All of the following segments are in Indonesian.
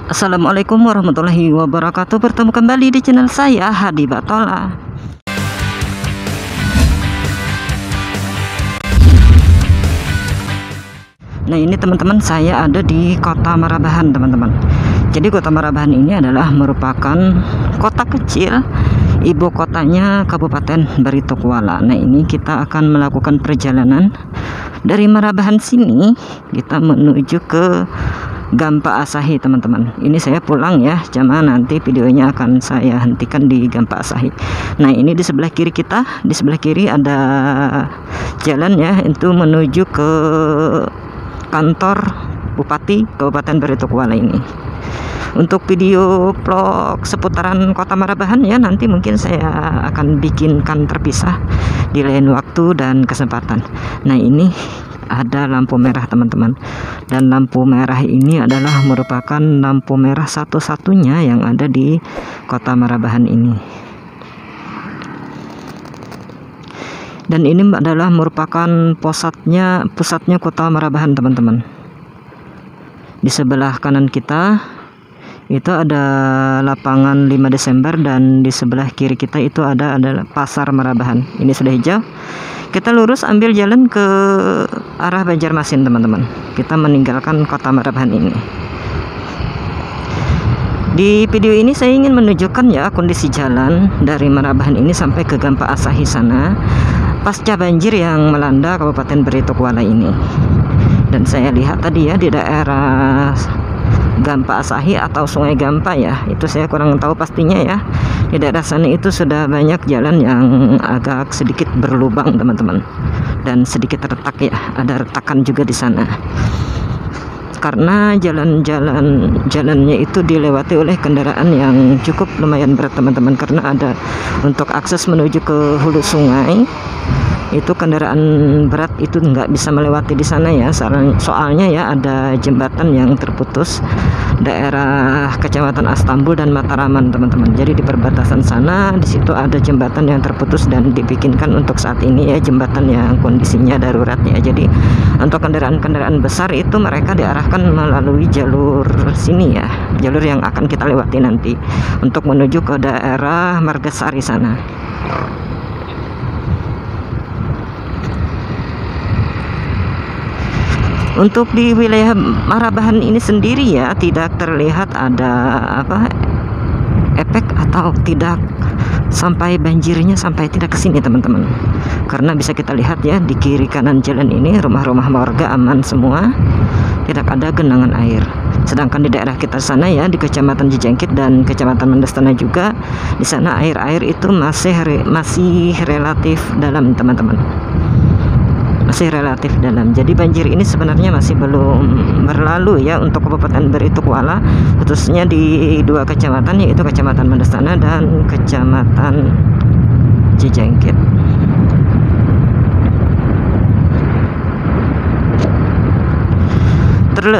Assalamualaikum warahmatullahi wabarakatuh. Bertemu kembali di channel saya Hadi Batola. Nah, ini teman-teman, saya ada di Kota Marabahan, teman-teman. Jadi Kota Marabahan ini adalah merupakan kota kecil, ibu kotanya Kabupaten Barito Kuala. Nah, ini kita akan melakukan perjalanan dari Marabahan sini, kita menuju ke Gampa Asahi, teman-teman. Ini saya pulang ya, jamaah, nanti videonya akan saya hentikan di Gampa Asahi. Nah, ini di sebelah kiri kita, di sebelah kiri ada jalan ya, itu menuju ke kantor Bupati Kabupaten Barito Kuala ini. Untuk video vlog seputaran Kota Marabahan ya, nanti mungkin saya akan bikinkan terpisah di lain waktu dan kesempatan. Nah, ini ada lampu merah, teman-teman, dan lampu merah ini adalah merupakan lampu merah satu-satunya yang ada di Kota Marabahan ini. Dan ini adalah merupakan pusatnya Kota Marabahan, teman-teman. Di sebelah kanan kita itu ada lapangan 5 Desember dan di sebelah kiri kita itu ada pasar Marabahan. Ini sudah hijau. Kita lurus ambil jalan ke arah Banjarmasin, teman-teman. Kita meninggalkan Kota Marabahan ini. Di video ini saya ingin menunjukkan ya kondisi jalan dari Marabahan ini sampai ke Gampa Asahi sana pasca banjir yang melanda Kabupaten Barito Kuala ini. Dan saya lihat tadi ya di daerah Gampa Asahi atau Sungai Gampa ya, itu saya kurang tahu pastinya ya. Di daerah sana itu sudah banyak jalan yang agak sedikit berlubang, teman-teman, dan sedikit retak ya, ada retakan juga di sana. Karena jalannya itu dilewati oleh kendaraan yang cukup lumayan berat, teman-teman, karena ada untuk akses menuju ke hulu sungai itu kendaraan berat itu nggak bisa melewati di sana ya, soalnya ya ada jembatan yang terputus daerah Kecamatan Astambul dan Mataraman, teman-teman. Jadi di perbatasan sana di situ ada jembatan yang terputus dan dibikinkan untuk saat ini ya, jembatan yang kondisinya darurat ya. Jadi untuk kendaraan-kendaraan besar itu mereka diarahkan melalui jalur sini ya, jalur yang akan kita lewati nanti untuk menuju ke daerah Margasari sana. Untuk di wilayah Marabahan ini sendiri ya, tidak terlihat ada efek atau tidak sampai banjirnya sampai tidak ke sini, teman-teman. Karena bisa kita lihat ya di kiri kanan jalan ini rumah-rumah warga aman semua, tidak ada genangan air. Sedangkan di daerah kita sana ya, di Kecamatan Cijengkit dan Kecamatan Mendastana juga, di sana air itu masih relatif dalam, teman-teman. Masih relatif dalam. Jadi banjir ini sebenarnya masih belum berlalu ya untuk Kabupaten Barito Kuala, khususnya di dua kecamatan, yaitu Kecamatan Mendastana dan Kecamatan Cijengkit.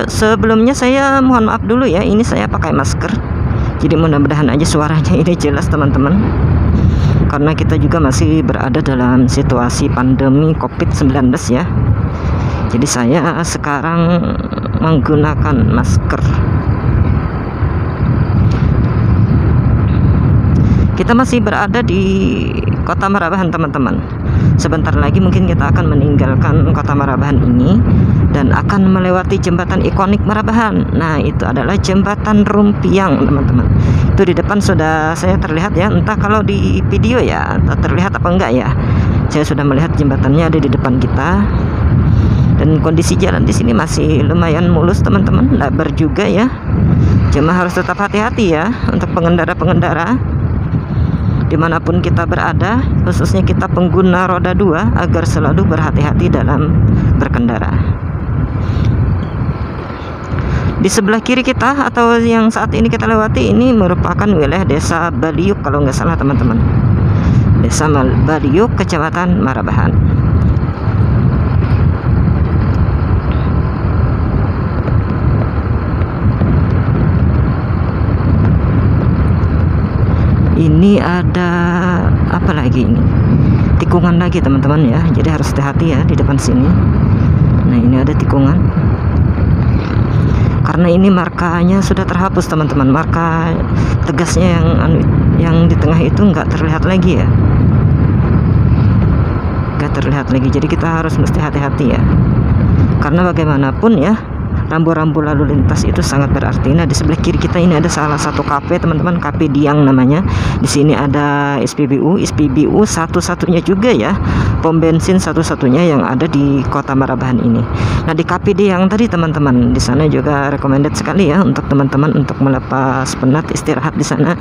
Sebelumnya saya mohon maaf dulu ya, ini saya pakai masker, jadi mudah-mudahan aja suaranya ini jelas, teman-teman, karena kita juga masih berada dalam situasi pandemi COVID-19 ya. Jadi saya sekarang menggunakan masker. Kita masih berada di Kota Marabahan, teman-teman. Sebentar lagi mungkin kita akan meninggalkan Kota Marabahan ini dan akan melewati jembatan ikonik Marabahan. Nah, itu adalah jembatan Rumpiang, teman-teman. Itu di depan sudah saya terlihat ya, entah kalau di video ya terlihat apa enggak ya. Saya sudah melihat jembatannya ada di depan kita. Dan kondisi jalan di sini masih lumayan mulus, teman-teman, lebar juga ya. Cuma harus tetap hati-hati ya untuk pengendara-pengendara dimanapun kita berada, khususnya kita pengguna roda 2, agar selalu berhati-hati dalam berkendara. Di sebelah kiri kita atau yang saat ini kita lewati ini merupakan wilayah Desa Baliuk kalau nggak salah, teman-teman. Desa Baliuk, Kecamatan Marabahan. Ini ada apa lagi ini? Tikungan lagi, teman-teman ya. Jadi harus hati-hati ya di depan sini. Nah, ini ada tikungan. karena ini markanya sudah terhapus teman-teman. Marka tegasnya yang di tengah itu nggak terlihat lagi ya, nggak terlihat lagi. Jadi kita harus mesti hati-hati ya, karena bagaimanapun ya rambu-rambu lalu lintas itu sangat berarti. Nah, di sebelah kiri kita ini ada salah satu kafe teman-teman, Kafe Diang namanya. Di sini ada SPBU satu-satunya juga ya, pom bensin satu-satunya yang ada di Kota Marabahan ini. Nah, di Kafe Diang tadi teman-teman, di sana juga recommended sekali ya untuk teman-teman untuk melepas penat, istirahat di sana,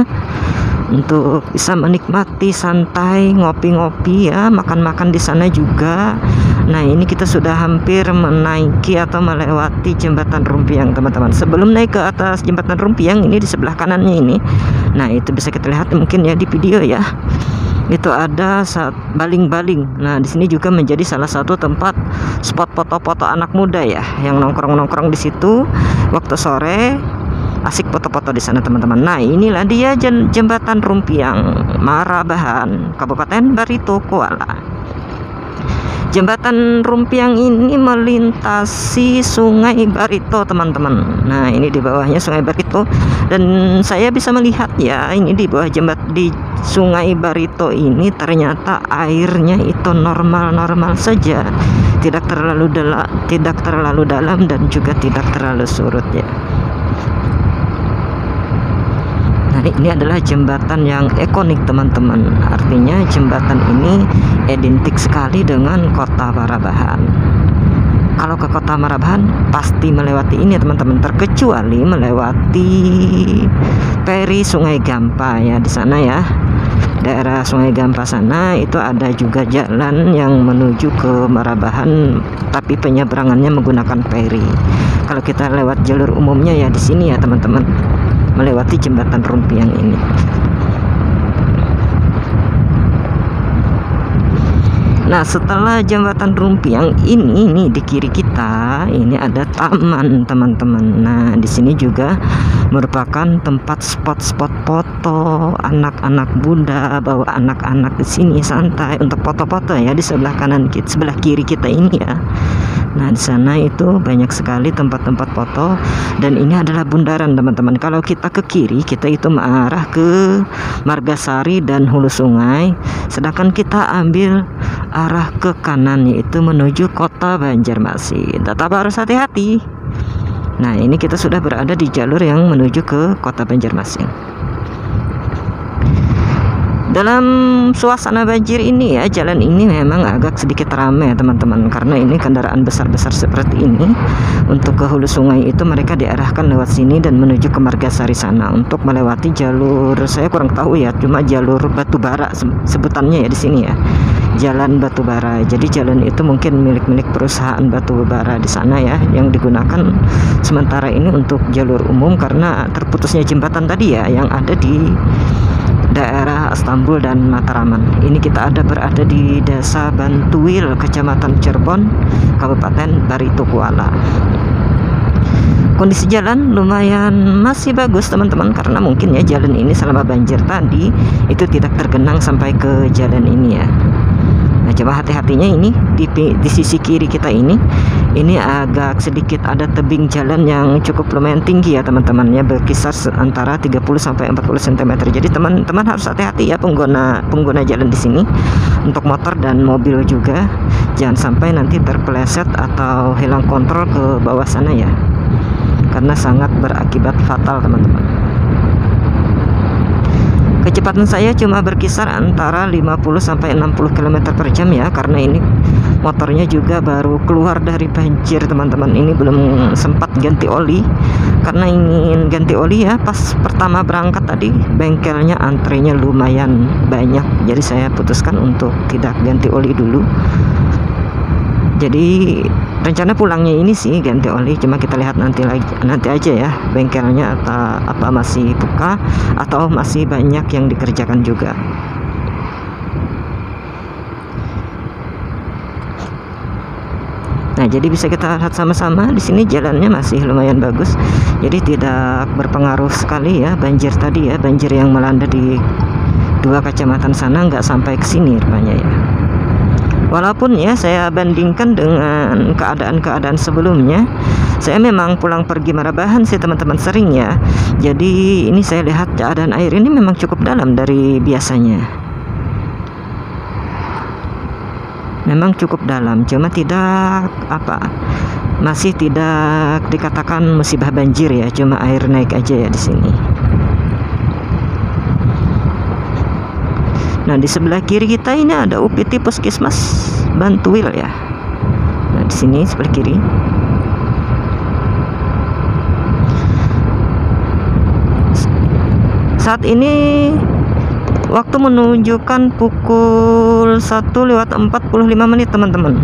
untuk bisa menikmati santai, ngopi-ngopi ya, makan-makan di sana juga. Nah, ini kita sudah hampir menaiki atau melewati jembatan Rumpiang teman-teman. Sebelum naik ke atas jembatan Rumpiang ini, di sebelah kanannya ini, nah itu bisa kita lihat mungkin ya di video ya, itu ada baling-baling. Nah, di sini juga menjadi salah satu tempat spot foto-foto anak muda ya, yang nongkrong-nongkrong di situ waktu sore, asik foto-foto di sana teman-teman. Nah, inilah dia jembatan Rumpiang, Marabahan, Kabupaten Barito Kuala. Jembatan Rumpiang ini melintasi Sungai Barito teman-teman. Nah, ini di bawahnya Sungai Barito, dan saya bisa melihat ya, ini di bawah di Sungai Barito ini ternyata airnya itu normal-normal saja, tidak terlalu dalam dan juga tidak terlalu surut ya. Nah, ini adalah jembatan yang ikonik teman-teman. Artinya jembatan ini identik sekali dengan Kota Marabahan. Kalau ke Kota Marabahan pasti melewati ini teman-teman, terkecuali melewati Peri Sungai Gampa ya, di sana ya. Daerah Sungai Gampa sana itu ada juga jalan yang menuju ke Marabahan, tapi penyeberangannya menggunakan peri. Kalau kita lewat jalur umumnya ya di sini ya teman-teman, melewati jembatan Rumpiang ini. Nah, setelah jembatan Rumpiang ini nih, di kiri kita ini ada taman teman-teman. Nah, di sini juga merupakan tempat spot-spot foto anak-anak muda, bawa anak-anak di sini santai untuk foto-foto ya, di sebelah kanan sebelah kiri kita ini ya. Nah, di sana itu banyak sekali tempat-tempat foto, dan ini adalah bundaran teman-teman. Kalau kita ke kiri, kita itu mengarah ke Margasari dan Hulu Sungai, sedangkan kita ambil arah ke kanan yaitu menuju Kota Banjarmasin. Tetap harus hati-hati. Nah, ini kita sudah berada di jalur yang menuju ke Kota Banjarmasin. Dalam suasana banjir ini ya, jalan ini memang agak sedikit ramai teman-teman, karena ini kendaraan besar-besar seperti ini untuk ke Hulu Sungai itu mereka diarahkan lewat sini dan menuju ke Margasari sana untuk melewati jalur, saya kurang tahu ya, cuma jalur batubara sebutannya ya di sini ya, jalan batubara. Jadi jalan itu mungkin milik perusahaan batubara di sana ya, yang digunakan sementara ini untuk jalur umum karena terputusnya jembatan tadi ya yang ada di daerah Istanbul dan Matraman. Ini kita berada di Desa Bantuil, Kecamatan Cirebon, Kabupaten Barito Kuala. Kondisi jalan lumayan masih bagus teman-teman, karena mungkin ya jalan ini selama banjir tadi itu tidak tergenang sampai ke jalan ini ya. Nah, coba hati-hatinya ini di sisi kiri kita ini agak sedikit ada tebing jalan yang cukup lumayan tinggi ya teman-teman ya, berkisar antara 30 sampai 40 cm. Jadi teman-teman harus hati-hati ya pengguna jalan di sini, untuk motor dan mobil juga. Jangan sampai nanti terpeleset atau hilang kontrol ke bawah sana ya, karena sangat berakibat fatal teman-teman. Kecepatan saya cuma berkisar antara 50 sampai 60 km per jam ya, karena ini motornya juga baru keluar dari banjir teman-teman. Ini belum sempat ganti oli, karena ingin ganti oli ya pas pertama berangkat tadi bengkelnya antrenya lumayan banyak, jadi saya putuskan untuk tidak ganti oli dulu. Jadi rencana pulangnya ini sih ganti oli, cuma kita lihat nanti aja ya bengkelnya atau apa masih buka atau masih banyak yang dikerjakan juga. Nah, jadi bisa kita lihat sama-sama di sini jalannya masih lumayan bagus, jadi tidak berpengaruh sekali ya banjir tadi ya, banjir yang melanda di dua kecamatan sana nggak sampai ke sini rupanya ya. Walaupun ya saya bandingkan dengan keadaan-keadaan sebelumnya, saya memang pulang pergi Marabahan sih teman-teman sering ya. Jadi ini saya lihat keadaan air ini memang cukup dalam dari biasanya. Memang cukup dalam, cuma tidak masih tidak dikatakan musibah banjir ya, cuma air naik aja ya di sini. Nah, di sebelah kiri kita ini ada UPT Puskesmas Bantuil ya. Nah, di sini sebelah kiri. Saat ini waktu menunjukkan pukul 1:45 teman-teman.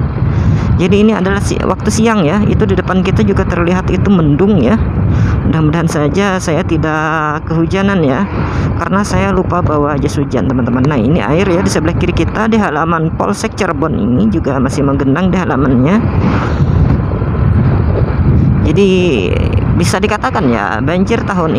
Jadi ini adalah waktu siang ya. Itu di depan kita juga terlihat itu mendung ya. Mudah-mudahan saja saya tidak kehujanan ya, karena saya lupa bawa jas hujan teman-teman. Nah, ini air ya di sebelah kiri kita di halaman Polsek Cirebon ini juga masih menggenang di halamannya. Jadi bisa dikatakan ya, banjir tahun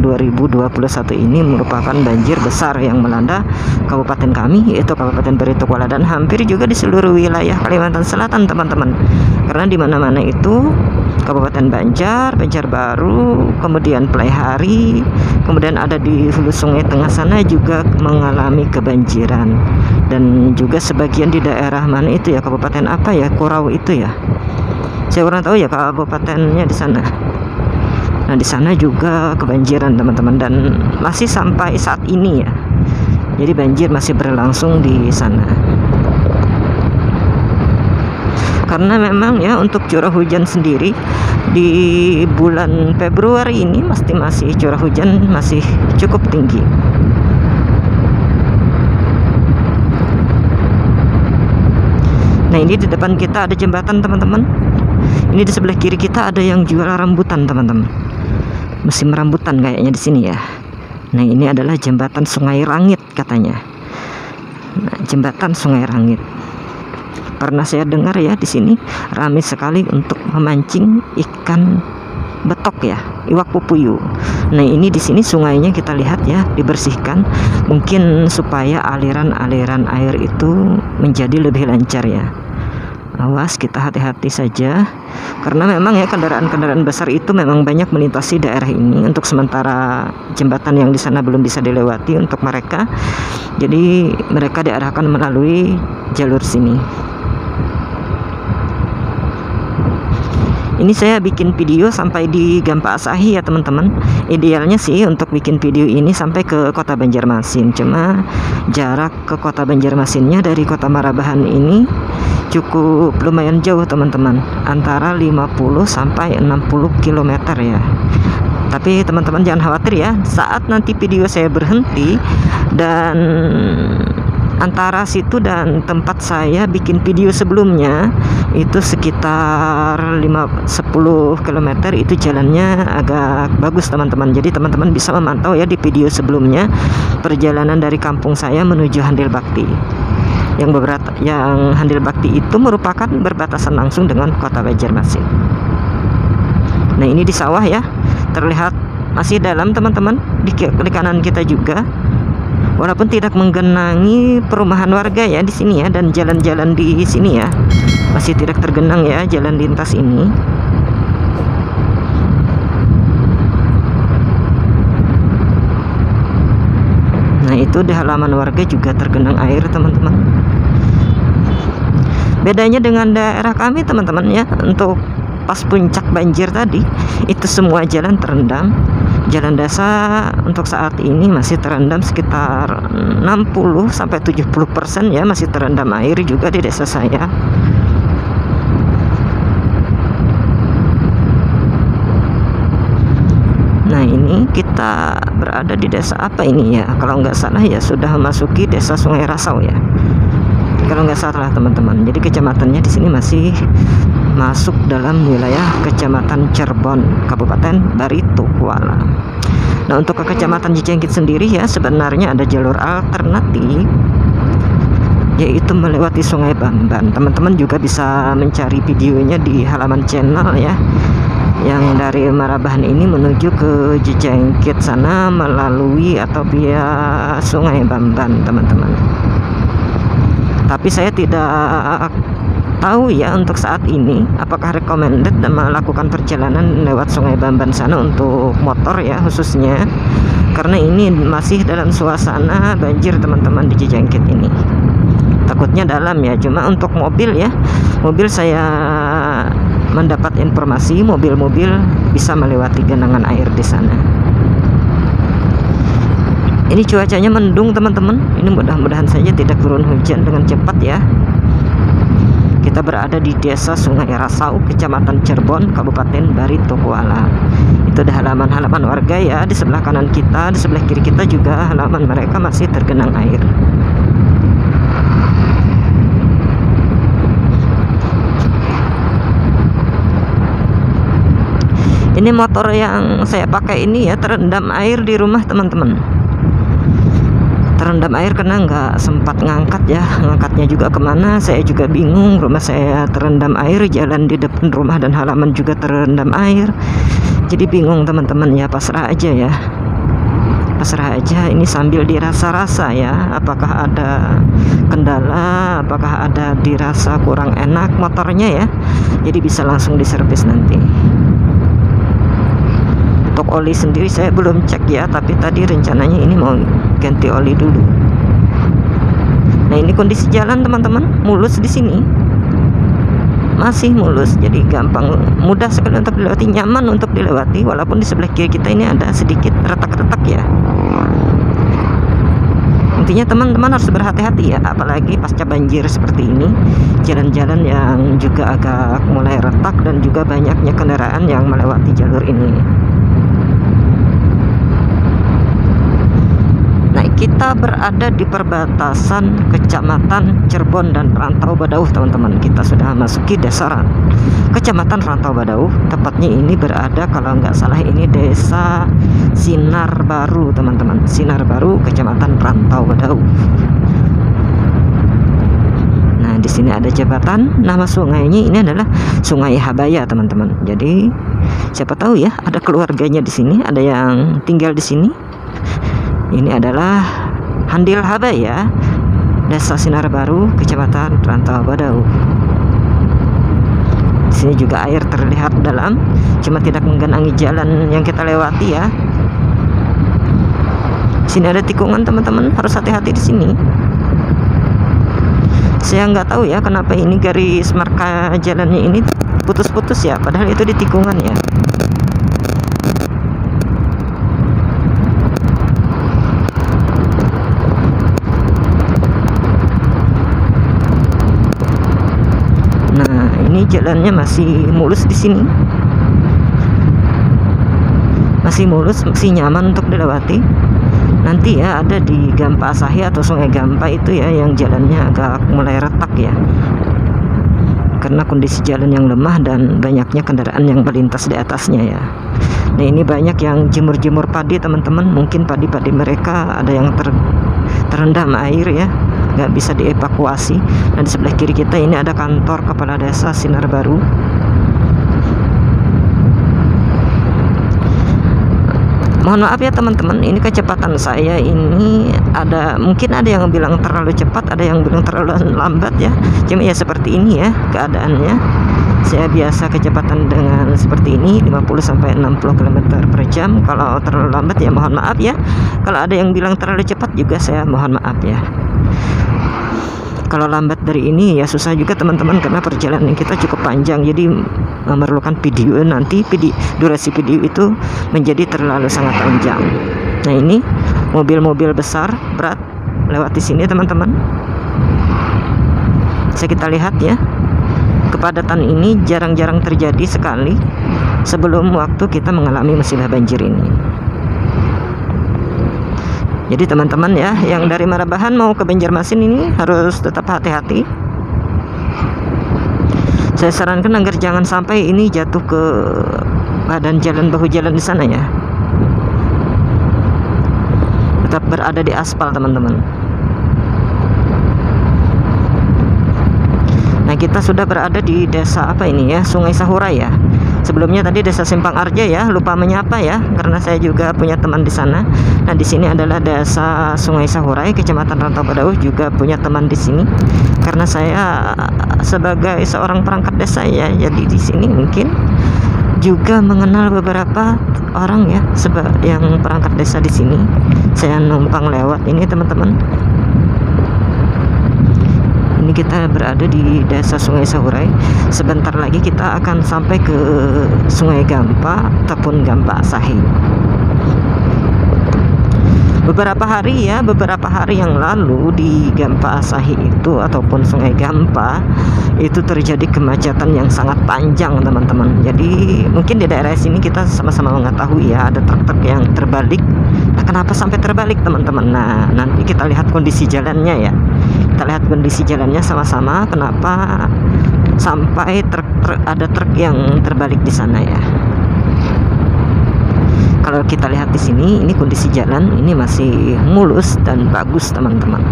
2021 ini merupakan banjir besar yang melanda kabupaten kami, yaitu Kabupaten Beritokuala, dan hampir juga di seluruh wilayah Kalimantan Selatan teman-teman. Karena di mana-mana itu Kabupaten Banjar, Banjarbaru, kemudian Pelaihari, kemudian ada di hulu sungai tengah sana juga mengalami kebanjiran. Dan juga sebagian di daerah mana itu ya, kabupaten apa ya, Kurau itu ya, saya kurang tahu ya kabupatennya di sana. Nah, di sana juga kebanjiran teman-teman, dan masih sampai saat ini ya. Jadi banjir masih berlangsung di sana. Karena memang ya untuk curah hujan sendiri di bulan Februari ini masih curah hujan masih cukup tinggi. Nah, ini di depan kita ada jembatan teman-teman. Ini di sebelah kiri kita ada yang jual rambutan teman-teman. Musim rambutan kayaknya di sini ya. Nah, ini adalah jembatan Sungai Rangit katanya. Nah, jembatan Sungai Rangit. Pernah saya dengar ya di sini ramai sekali untuk memancing ikan betok ya, iwak pupuyu. Nah, ini di sini sungainya kita lihat ya dibersihkan, mungkin supaya aliran-aliran air itu menjadi lebih lancar ya. Awas, kita hati-hati saja, karena memang ya kendaraan-kendaraan besar itu memang banyak melintasi daerah ini. Untuk sementara jembatan yang di sana belum bisa dilewati untuk mereka, jadi mereka diarahkan melalui jalur sini. Ini saya bikin video sampai di Gampa Asahi ya teman-teman. Idealnya sih untuk bikin video ini sampai ke kota Banjarmasin, cuma jarak ke kota Banjarmasinnya dari kota Marabahan ini cukup lumayan jauh teman-teman, antara 50 sampai 60 km ya. Tapi teman-teman jangan khawatir ya, saat nanti video saya berhenti dan antara situ dan tempat saya bikin video sebelumnya itu sekitar 10 km, itu jalannya agak bagus teman-teman. Jadi teman-teman bisa memantau ya di video sebelumnya perjalanan dari kampung saya menuju Handil Bakti. Yang Handil Bakti itu merupakan berbatasan langsung dengan kota Banjarmasin. Nah, ini di sawah ya, terlihat masih dalam teman-teman. Di kanan kita juga, walaupun tidak menggenangi perumahan warga ya di sini ya, dan jalan-jalan di sini ya masih tidak tergenang ya jalan lintas ini. Nah, itu di halaman warga juga tergenang air teman-teman. Bedanya dengan daerah kami teman-teman ya, untuk pas puncak banjir tadi itu semua jalan terendam. Jalan desa untuk saat ini masih terendam sekitar 60 sampai 70% ya, masih terendam air juga di desa saya. Nah, ini kita berada di desa apa ini ya? Kalau nggak salah ya sudah memasuki desa Sungai Rasau ya, kalau nggak salah teman-teman. Jadi kecamatannya di sini masih masuk dalam wilayah Kecamatan Cirebon, Kabupaten Baritokuala. Nah, untuk ke Kecamatan Cicengkit sendiri ya sebenarnya ada jalur alternatif, yaitu melewati Sungai Bamban. Teman-teman juga bisa mencari videonya di halaman channel ya, yang dari Marabahan ini menuju ke Cicengkit sana melalui atau via Sungai Bamban teman-teman. Tapi saya tidak tahu ya untuk saat ini apakah recommended dan melakukan perjalanan lewat Sungai Bamban sana untuk motor ya khususnya, karena ini masih dalam suasana banjir teman-teman di Cijangkit ini. Takutnya dalam ya, cuma untuk mobil ya, mobil saya mendapat informasi mobil-mobil bisa melewati genangan air di sana. Ini cuacanya mendung teman-teman, ini mudah-mudahan saja tidak turun hujan dengan cepat ya. Kita berada di Desa Sungai Rasau, Kecamatan Cirebon, Kabupaten Barito Kuala. Itu ada halaman-halaman warga ya, di sebelah kanan kita, di sebelah kiri kita juga halaman mereka masih tergenang air. Ini motor yang saya pakai ini ya terendam air di rumah teman-teman. Terendam air karena nggak sempat ngangkat ya, ngangkatnya juga kemana saya juga bingung. Rumah saya terendam air, jalan di depan rumah dan halaman juga terendam air, jadi bingung teman-teman ya. Pasrah aja ya, pasrah aja. Ini sambil dirasa-rasa ya, apakah ada kendala, apakah ada dirasa kurang enak motornya ya, jadi bisa langsung diservis nanti. Untuk oli sendiri saya belum cek ya, tapi tadi rencananya ini mau ganti oli dulu. Nah ini kondisi jalan teman-teman, mulus di sini, masih mulus, jadi gampang, mudah sekali untuk dilewati, nyaman untuk dilewati. Walaupun di sebelah kiri kita ini ada sedikit retak-retak ya. Intinya teman-teman harus berhati-hati ya, apalagi pasca banjir seperti ini. Jalan-jalan yang juga agak mulai retak dan juga banyaknya kendaraan yang melewati jalur ini. Nah, kita berada di perbatasan Kecamatan Cirebon dan Rantau Badauh teman-teman. Kita sudah masuki desa Kecamatan Rantau Badauh. Tepatnya ini berada, kalau nggak salah ini Desa Sinar Baru teman-teman. Sinar Baru, Kecamatan Rantau Badauh. Nah di sini ada jembatan. Nama sungainya ini adalah Sungai Habaya teman-teman. Jadi siapa tahu ya ada keluarganya di sini, ada yang tinggal di sini. Ini adalah Handil Habaya, Desa Sinar Baru, Kecamatan Rantau Badauh. Di sini juga air terlihat dalam, cuma tidak menggenangi jalan yang kita lewati ya. Di sini ada tikungan teman-teman, harus hati-hati di sini. Saya nggak tahu ya kenapa ini garis marka jalannya ini putus-putus ya, padahal itu di tikungan ya. Nah, ini jalannya masih mulus di sini. Masih mulus, masih nyaman untuk dilewati. Nanti ya ada di Gampa Asahi atau Sungai Gampa itu ya yang jalannya agak mulai retak ya. Karena kondisi jalan yang lemah dan banyaknya kendaraan yang melintas di atasnya ya. Nah, ini banyak yang jemur-jemur padi teman-teman. Mungkin padi-padi mereka ada yang terendam air ya, nggak bisa dievakuasi. Dan di sebelah kiri kita ini ada kantor kepala desa Sinar Baru. Mohon maaf ya teman-teman, ini kecepatan saya ini mungkin ada yang bilang terlalu cepat, ada yang bilang terlalu lambat ya. Cuma ya seperti ini ya keadaannya. Saya biasa kecepatan dengan seperti ini 50-60 km per jam. Kalau terlalu lambat ya mohon maaf ya. Kalau ada yang bilang terlalu cepat juga saya mohon maaf ya. Kalau lambat dari ini ya susah juga teman-teman, karena perjalanan kita cukup panjang, jadi memerlukan video nanti, durasi video itu menjadi terlalu sangat panjang. Nah ini mobil-mobil besar berat lewat di sini teman-teman. Bisa kita lihat ya, kepadatan ini jarang-jarang terjadi sekali sebelum waktu kita mengalami musibah banjir ini. Jadi teman-teman ya, yang dari Marabahan mau ke Banjarmasin ini harus tetap hati-hati. Saya sarankan agar jangan sampai ini jatuh ke badan jalan, bahu jalan di sana ya. Tetap berada di aspal teman-teman. Nah kita sudah berada di desa apa ini ya, Sungai Sahurai ya. Sebelumnya tadi Desa Simpang Arja ya, lupa menyapa ya, karena saya juga punya teman di sana. Nah, di sini adalah Desa Sungai Sahurai, Kecamatan Rantau Padauh, juga punya teman di sini. Karena saya sebagai seorang perangkat desa ya, jadi di sini mungkin juga mengenal beberapa orang ya, yang perangkat desa di sini. Saya numpang lewat ini teman-teman. Ini kita berada di Desa Sungai Sahurai. Sebentar lagi kita akan sampai ke Sungai Gampa ataupun Gampa Asahi. Beberapa hari yang lalu di Gampa Asahi itu ataupun Sungai Gampa itu terjadi kemacetan yang sangat panjang teman-teman. Jadi mungkin di daerah sini kita sama-sama mengetahui ya, ada truk-truk yang terbalik. Nah, kenapa sampai terbalik teman-teman? Nah, nanti kita lihat kondisi jalannya ya. Kita lihat kondisi jalannya sama-sama, kenapa sampai ada truk yang terbalik di sana ya. Kalau kita lihat di sini, ini kondisi jalan ini masih mulus dan bagus teman-teman.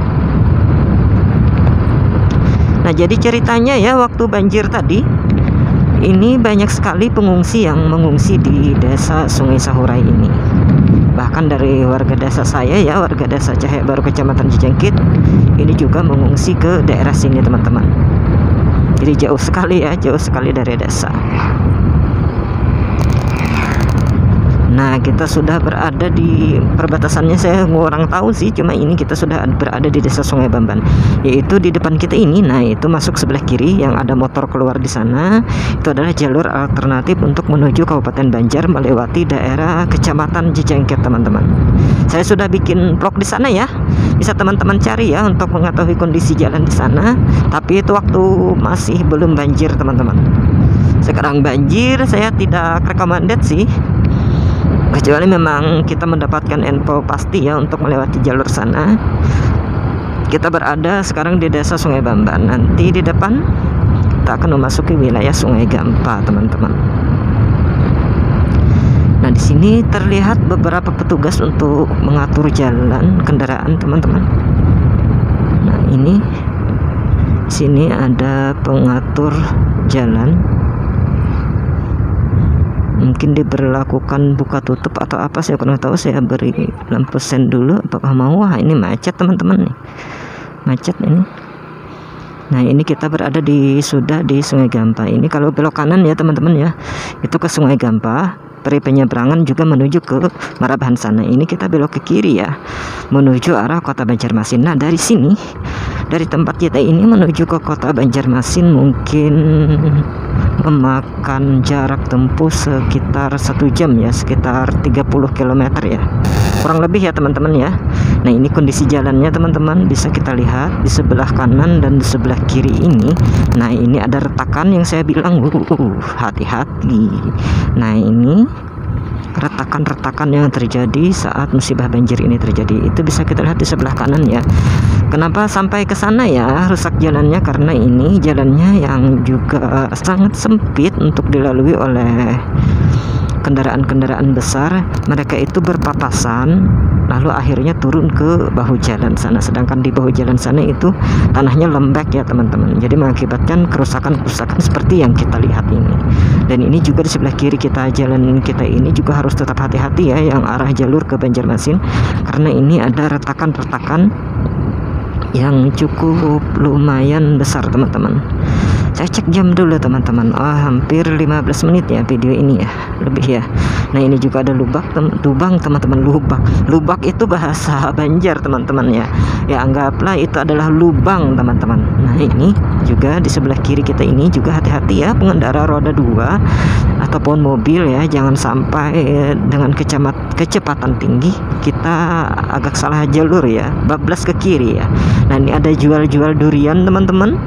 Nah, jadi ceritanya ya, waktu banjir tadi ini banyak sekali pengungsi yang mengungsi di Desa Sungai Sahurai ini. Bahkan dari warga desa saya ya, warga Desa Cahaya Baru Kecamatan Cijengkit, ini juga mengungsi ke daerah sini teman-teman. Jadi jauh sekali ya, jauh sekali dari desa. Nah, kita sudah berada di perbatasannya, saya kurang tahu sih, cuma ini kita sudah berada di Desa Sungai Bamban, yaitu di depan kita ini. Nah, itu masuk sebelah kiri yang ada motor keluar di sana. Itu adalah jalur alternatif untuk menuju Kabupaten Banjar melewati daerah Kecamatan Cijengkit teman-teman. Saya sudah bikin vlog di sana ya, bisa teman-teman cari ya untuk mengetahui kondisi jalan di sana. Tapi itu waktu masih belum banjir teman-teman. Sekarang banjir, saya tidak recommended sih, kecuali memang kita mendapatkan info pasti ya untuk melewati jalur sana. Kita berada sekarang di Desa Sungai Bamban. Nanti di depan kita akan memasuki wilayah Sungai Gampa teman-teman. Nah, di sini terlihat beberapa petugas untuk mengatur jalan kendaraan teman-teman. Nah, ini sini ada pengatur jalan. Mungkin diberlakukan buka tutup atau apa, saya kurang tahu. Saya beri lampu sen dulu, apakah mau. Wah, ini macet teman-teman nih, macet ini. Nah, ini kita berada sudah di Sungai Gampa. Ini kalau belok kanan ya teman-teman ya, itu ke Sungai Gampa. Peri penyeberangan juga menuju ke Marabahan sana. Ini kita belok ke kiri ya, menuju arah Kota Banjarmasin. Nah, dari sini, dari tempat kita ini menuju ke Kota Banjarmasin mungkin memakan jarak tempuh sekitar 1 jam ya, sekitar 30 km ya, kurang lebih ya teman-teman ya. Nah, ini kondisi jalannya teman-teman, bisa kita lihat di sebelah kanan dan di sebelah kiri ini. Nah, ini ada retakan yang saya bilang hati-hati. Nah, ini retakan-retakan yang terjadi saat musibah banjir ini terjadi, itu bisa kita lihat di sebelah kanan ya. Kenapa sampai ke sana ya rusak jalannya? Karena ini jalannya yang juga sangat sempit untuk dilalui oleh kendaraan-kendaraan besar. Mereka itu berpapasan lalu akhirnya turun ke bahu jalan sana, sedangkan di bahu jalan sana itu tanahnya lembek ya teman-teman, jadi mengakibatkan kerusakan-kerusakan seperti yang kita lihat ini. Dan ini juga di sebelah kiri kita, jalan kita ini juga harus tetap hati-hati ya, yang arah jalur ke Banjarmasin, karena ini ada retakan-retakan yang cukup lumayan besar teman-teman. Saya cek jam dulu teman-teman. Hampir 15 menit ya video ini ya, lebih ya. Nah, ini juga ada lubang teman-teman. Lubak itu bahasa Banjar teman-teman ya. Ya, anggaplah itu adalah lubang teman-teman. Nah, ini juga di sebelah kiri kita ini juga hati-hati ya, pengendara roda 2 ataupun mobil ya, jangan sampai dengan kecepatan tinggi kita agak salah jalur ya, bablas ke kiri ya. Nah, ini ada jual-jual durian teman-teman.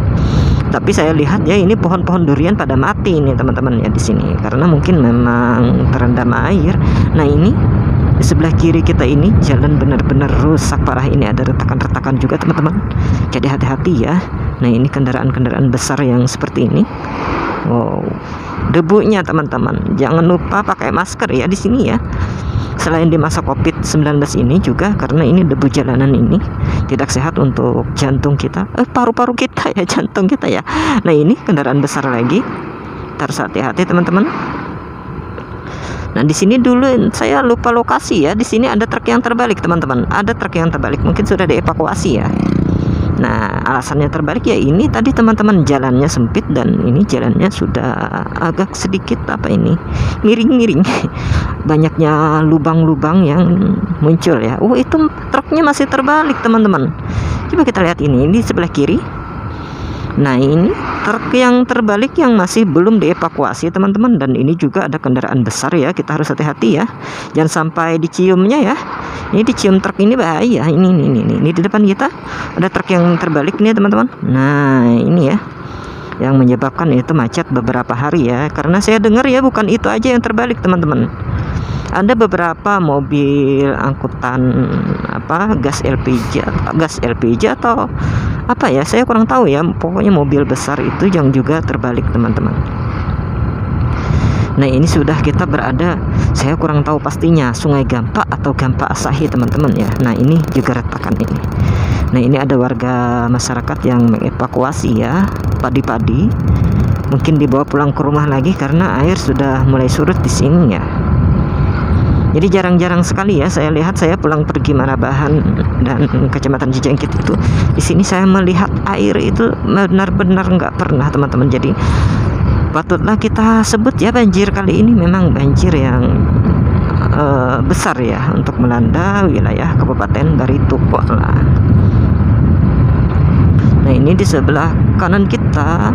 Tapi saya lihat ya, ini pohon-pohon durian pada mati ini teman-teman ya di sini, karena mungkin memang terendam air. Nah, ini di sebelah kiri kita ini jalan benar-benar rusak parah. Ini ada retakan-retakan juga teman-teman, jadi hati-hati ya. Nah, ini kendaraan-kendaraan besar yang seperti ini. Wow, debunya teman-teman, jangan lupa pakai masker ya di sini ya. Selain di masa COVID-19 ini juga, karena ini debu jalanan ini tidak sehat untuk jantung kita, paru-paru kita ya, jantung kita ya. Nah, ini kendaraan besar lagi, harus hati-hati teman-teman. Nah, di sini dulu saya lupa lokasi ya. Di sini ada truk yang terbalik, teman-teman. Ada truk yang terbalik, mungkin sudah dievakuasi ya. Nah, alasannya terbalik ya ini tadi, teman-teman, jalannya sempit dan ini jalannya sudah agak sedikit miring-miring. Banyaknya lubang-lubang yang muncul ya. Itu truknya masih terbalik, teman-teman. Coba kita lihat ini di sebelah kiri. Nah, ini truk yang terbalik yang masih belum dievakuasi, teman-teman, dan ini juga ada kendaraan besar ya, kita harus hati-hati ya, jangan sampai diciumnya ya. Ini dicium truk ini bahaya. Ini di depan kita ada truk yang terbalik nih, teman-teman. Nah, ini ya yang menyebabkan itu macet beberapa hari ya, karena saya dengar ya bukan itu aja yang terbalik, teman-teman. Ada beberapa mobil angkutan gas LPG atau apa ya, saya kurang tahu ya, pokoknya mobil besar itu yang juga terbalik, teman-teman. Nah, ini sudah kita berada, saya kurang tahu pastinya Sungai Gampa atau Gampa Asahi, teman-teman ya. Nah, ini juga retakan ini. Nah, ini ada warga masyarakat yang mengevakuasi ya padi-padi, mungkin dibawa pulang ke rumah lagi karena air sudah mulai surut di sini ya. Jadi jarang-jarang sekali ya saya lihat, saya pulang pergi Marabahan dan Kecamatan Cijengkit itu, di sini saya melihat air itu benar-benar nggak pernah, teman-teman. Jadi patutlah kita sebut ya, banjir kali ini memang banjir yang besar ya untuk melanda wilayah Kabupaten Barito Kuala. Nah, ini di sebelah kanan kita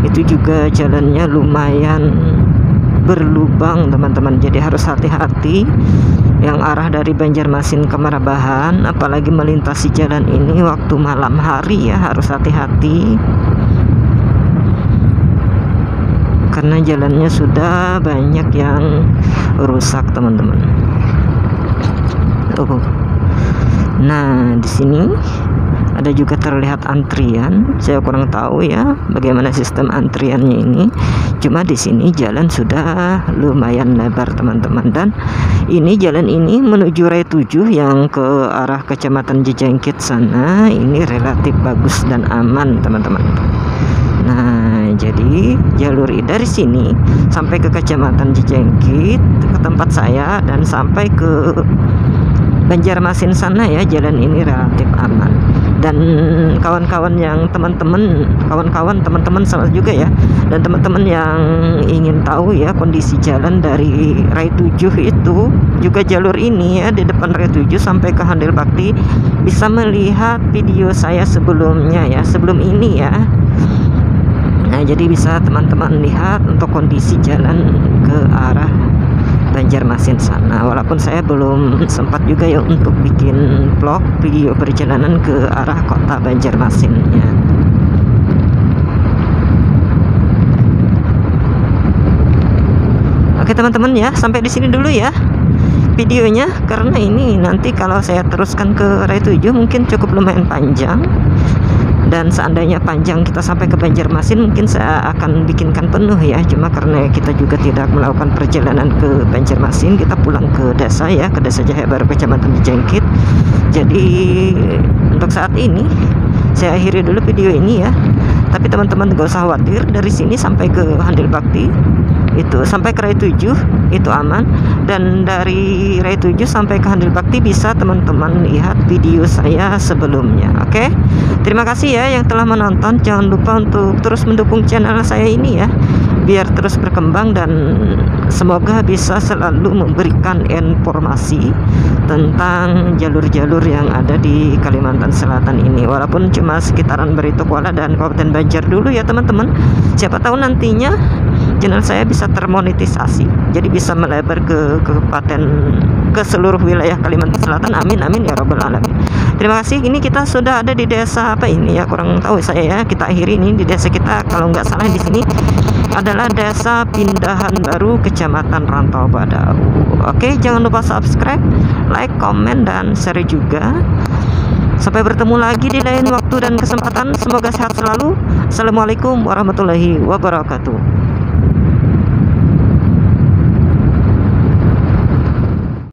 itu juga jalannya lumayan berlubang, teman-teman, jadi harus hati-hati yang arah dari Banjarmasin ke Marabahan, apalagi melintasi jalan ini waktu malam hari ya, harus hati-hati karena jalannya sudah banyak yang rusak, teman-teman. Nah, di sini ada juga terlihat antrian. Saya kurang tahu ya bagaimana sistem antriannya ini. Cuma di sini jalan sudah lumayan lebar, teman-teman. Dan ini jalan ini menuju Raya 7 yang ke arah Kecamatan Cijengkit sana, ini relatif bagus dan aman, teman-teman. Nah, jadi jalur dari sini sampai ke Kecamatan Cijengkit, ke tempat saya, dan sampai ke Banjarmasin sana ya, jalan ini relatif aman. Dan kawan-kawan yang teman-teman sama juga ya, dan teman-teman yang ingin tahu ya kondisi jalan dari Raya 7 itu juga jalur ini ya, di depan Raya 7 sampai ke Handil Bakti, bisa melihat video saya sebelumnya ya, sebelum ini ya. Nah, jadi bisa teman-teman lihat untuk kondisi jalan ke arah Banjarmasin sana, walaupun saya belum sempat juga ya untuk bikin vlog video perjalanan ke arah kota Banjarmasinnya. Oke, teman-teman ya, sampai di sini dulu ya videonya, karena ini nanti kalau saya teruskan ke Raya 7 mungkin cukup lumayan panjang. Dan seandainya panjang kita sampai ke Banjarmasin, mungkin saya akan bikinkan penuh ya. Cuma karena kita juga tidak melakukan perjalanan ke Banjarmasin, kita pulang ke desa ya, ke Desa Jaya Baru Kecamatan Cijengkit. Jadi untuk saat ini saya akhiri dulu video ini ya. Tapi teman-teman gak usah khawatir, dari sini sampai ke Handil Bakti itu sampai ke Raya 7 itu aman, dan dari Raya 7 sampai ke Handil Bakti bisa teman-teman lihat video saya sebelumnya. Oke, terima kasih ya yang telah menonton. Jangan lupa untuk terus mendukung channel saya ini ya, biar terus berkembang dan semoga bisa selalu memberikan informasi tentang jalur-jalur yang ada di Kalimantan Selatan ini, walaupun cuma sekitaran Barito Kuala dan Kabupaten Banjar dulu ya, teman-teman. Siapa tahu nantinya channel saya bisa termonetisasi, jadi bisa melebar ke kabupaten, ke seluruh wilayah Kalimantan Selatan. Amin amin ya robbal alamin. Terima kasih. Ini kita sudah ada di desa apa ini ya, kurang tahu saya ya. Kita akhiri ini di desa kita, kalau nggak salah di sini adalah Desa Pindahan Baru Kecamatan Rantau Badau. Oke, jangan lupa subscribe, like, komen, dan share juga. Sampai bertemu lagi di lain waktu dan kesempatan. Semoga sehat selalu. Assalamualaikum warahmatullahi wabarakatuh.